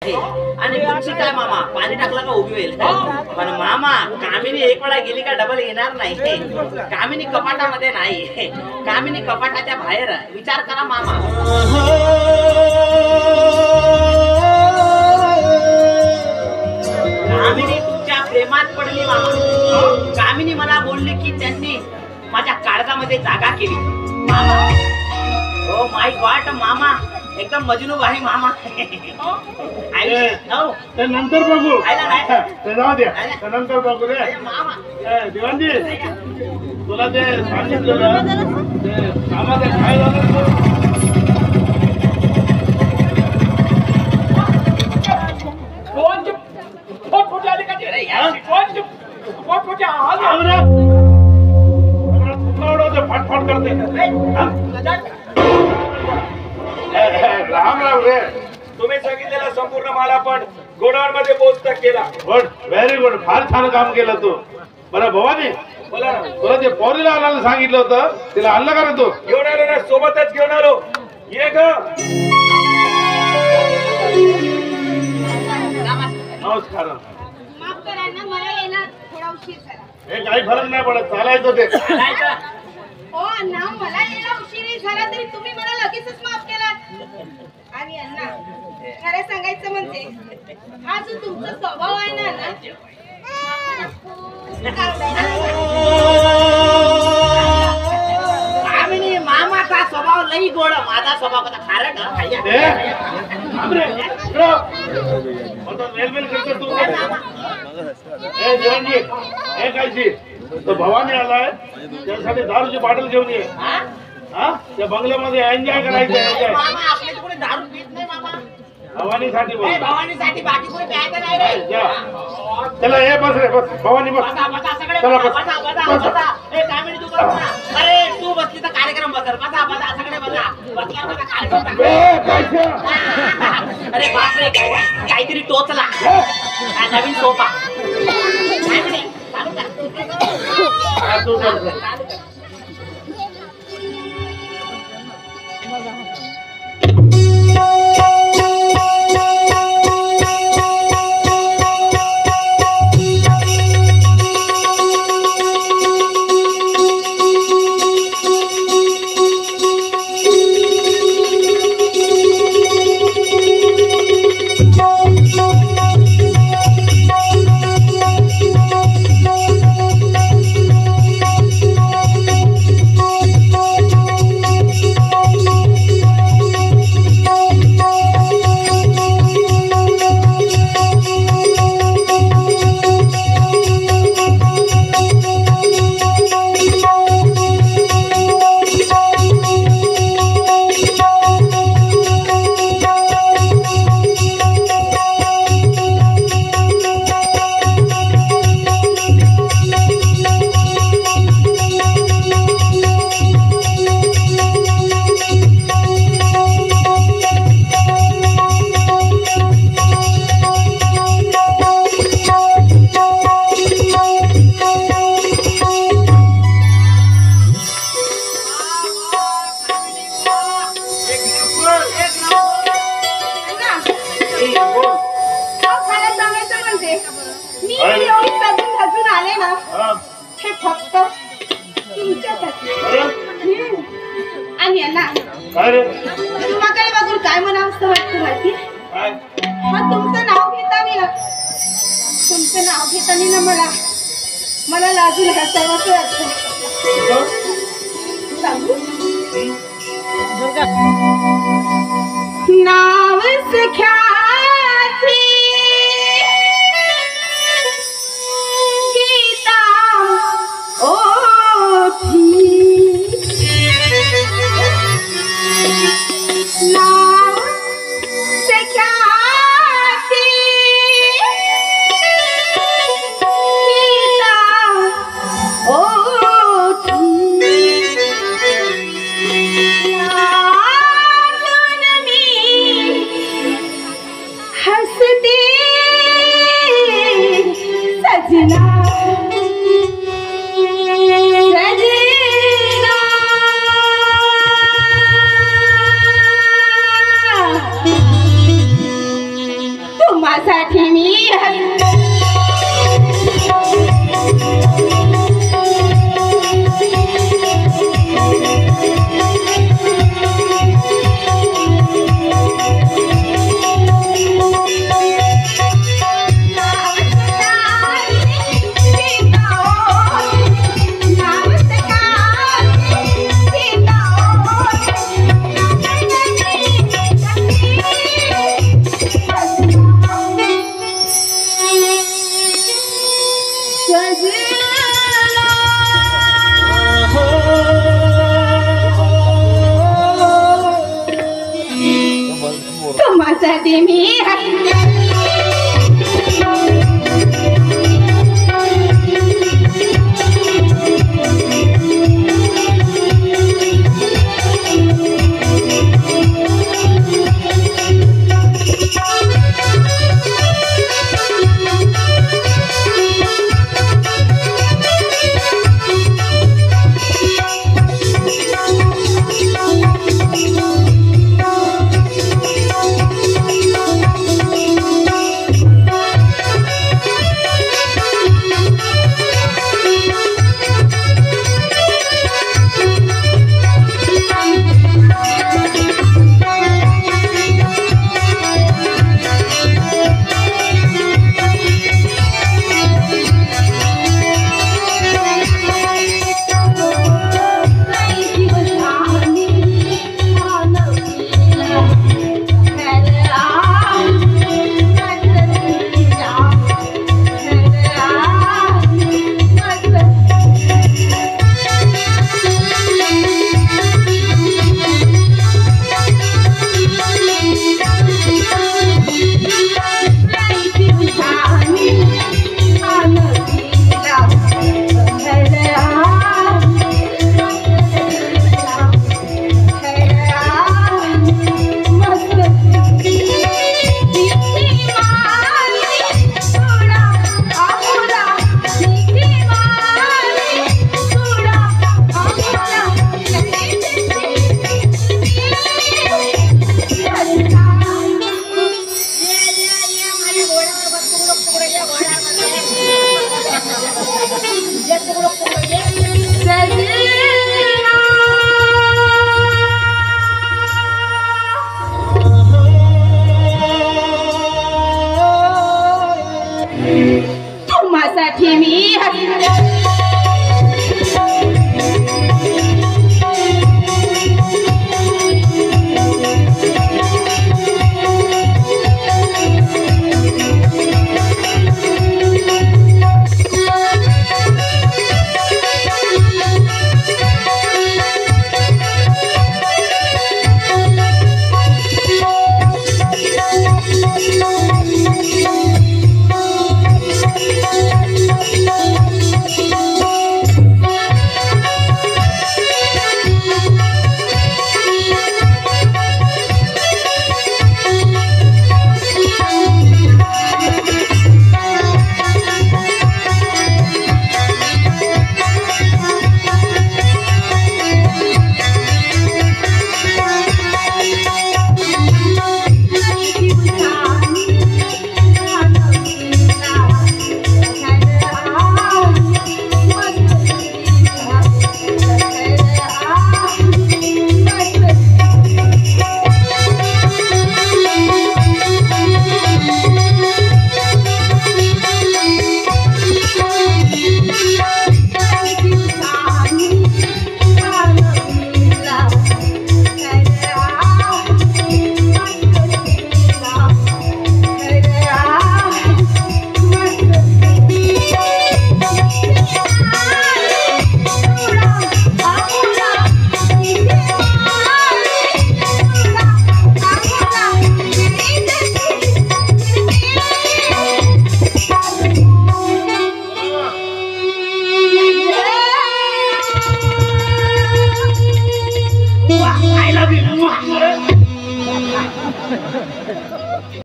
आणि तुमची काय मामा पाणी टाकला का उभी होईल. पण मामा कामिनी एक वेळा गेली का डबल येणार नाही. कामिनी कपाटामध्ये नाही, कामिनी कपाटाच्या बाहेर. विचार करा मामा. कामिनी तुमच्या प्रेमात पडली मामा. कामिनी मला बोलली की त्यांनी माझ्या काळजामध्ये जागा केली मामा. ओ माय गॉड मामा, एकदम मजनू भाई मामा. नंतर बघू, जाऊ दे, नंतर बघू रे मामा. दिवाणजी, तुला ते सांगितलं ना ते कामाचं काय झालं. फटफट करते. राम राम रे. तुम्ही सांगितलेला संपूर्ण माल आपण गोडाऊन मध्ये पोहोचता केला. Good, very good. फार छान काम केलं तू. बरं भवानी, बोला ना. तुला ते पोरीला आणायला सांगितलं होतं, तिला आणलं का रे तू? घेऊन आलो ना, सोबतच घेऊन आलो. ये ग. नमस्कार. माफ करा ना, मला यायला थोडा उशीर झाला. हे काही फरक नाही पडत, चालायचं ते. हो अण्णा, मला यायला उशीर झाला तरी तुम्ही मला लगेचच माफ केलात. आणि अण्णा, खरं सांगायचं म्हणजे हा जो तुमचा स्वभाव आहे ना अण्णा, कामिनी मामाचा स्वभाव लई गोड, माझा स्वभाव कसा खारट. रेल्वे करतो तू. हे जीवनजी, हे कायची तो भवानी आलाय, त्यासाठी दारूची बॉटल घेऊन ये. हा, त्या बंगल्यामध्ये एन्जॉय करायचं. मामा आपल्या तिकडे दारू पीत नाही मामा. भवानीसाठी बोल. भवानीसाठी बाकी कोणी प्यायचं नाही रे. चला हे बस रे, बस भवानी बस. बसा बसा सगळे चला, बसा बस. बसा बसा बसा. ए कामिनी तू बस ना. अरे तू बसली तर कार्यक्रम बसर. बसा बसा सगळे बसा. बसल्यावर बसा कार्यक्रम. अरे बापरे, काहीतरी टोचला. हा नवीन सोफा. कामिनी चालू कर. तू कर. चालू कर. आणि अण्णा, तुम्हाला बघून काय म्हणावं वाटतं माहिती? हा तुमचं नाव घेताना, तुमचं नाव घेताना ना मला लाजून हसावंसं वाटतं. सांगू? नाव सख्याची गीता ओठी, नाव सख्याची गीता ओठी, तुम्हासाठी मी तुम्हासाठी मी तुम्हासाठी मी